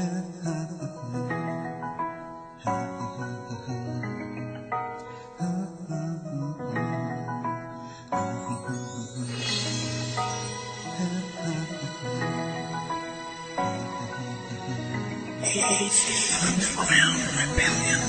Underground Rebellion.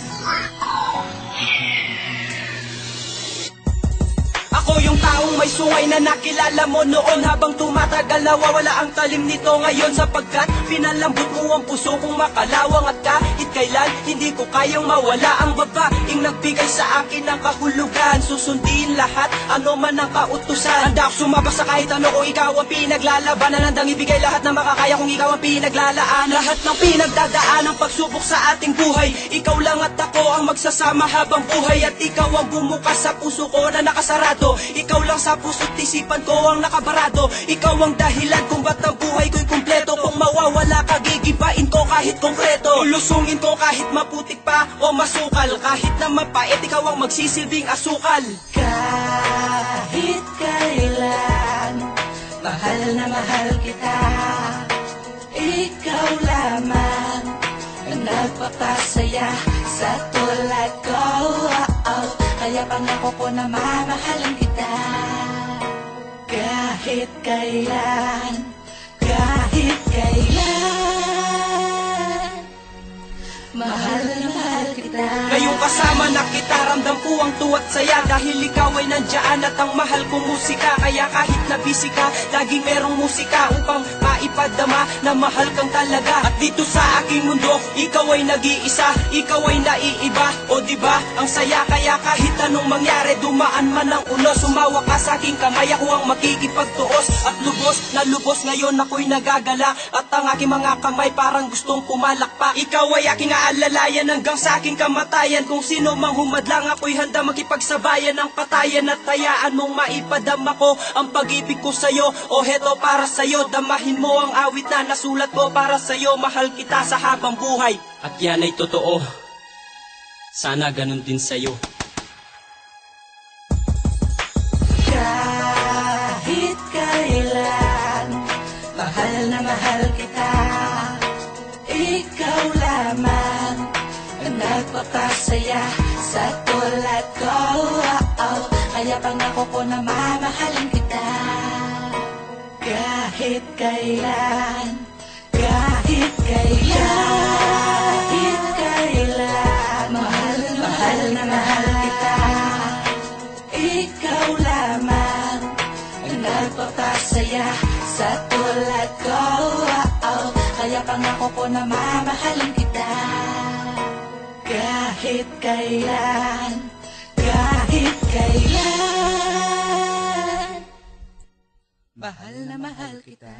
Ako yung taong may sungay na nakilala mo noon. Habang tumatagal nawawala ang talim nito ngayon, sapagkat pinalambot mo ang puso kong makalawang. At kahit kailan hindi ko kayang mawala ang babaeng nagbigay sa akin ng kahulugan. Susundin lahat, ano man ang kautusan. Handa ako sumabak sa kahit ano kung ikaw ang pinaglalabanan. Handang ibigay lahat na makakaya kung ikaw ang pinaglalaan. Lahat ng pinagdadaan ang pagsubok sa ating buhay, ikaw lang at ako ang magsasama habang buhay. At ikaw ang bumukas sa puso ko na nakasarado. Ikaw lang sa puso't isipan ko ang nakabarado. Ikaw ang dahilan kung ba't ang buhay ko'y kumpleto. Kung mawawala ka, gigibain ko kahit konkreto. Lulusungin ko kahit maputik pa o masukal. Kahit na mapait, ikaw ang magsisilbing asukal. Kahit kailan, mahal na mahal kita. Ikaw lamang ang nagpapasaya sa tulad ko. Kaya pangako ko na mamahalin kita. Kahit kailan, kahit kailan, mahal na mahal kita. Ngayong kasama na kita, ramdam ko ang tuwa't saya. Dahil ikaw ay nandyan at ang mahal kong musika. Kaya kahit na busy ka, laging merong musika upang maipadama na mahal kang talaga. At dito sa aking mundo, ikaw ay nag-iisa, ikaw ay naiiba. O diba, ang saya kaya kahit anong mangyari, dumaan man ang unos, sumawa ka sa aking kamay, ako ang makikipagtuos. At lubos na lubos ngayon ako'y nagagala. At ang aking mga kamay parang gustong pumalakpak. Ikaw ay aking aalalayan hanggang sa aking kamatayan. Kung sino mang humadlang, ako'y handa makipagsabayan ng patayan. At hayaan mong maipadama ko ang pag-ibig ko sa'yo. O heto para sa'yo, damahin mo ang awit na nasulat ko para sa'yo. Mahal kita sa habang buhay. At yan ay totoo, sana ganun din sa'yo. Kahit kailan, mahal na mahal kita. Ikaw lamang ang nagpapasaya sa tulad ko. Kaya pangako ko na mamahalin kita. Kahit kailan, kahit kailan, kahit kailan, mahal na mahal kita. Ikaw lamang ang nagpapasaya sa tulad ko. Kaya pangako ko na mamahalin kita. Kahit kailan, kahit kailan, mahal na mahal kita.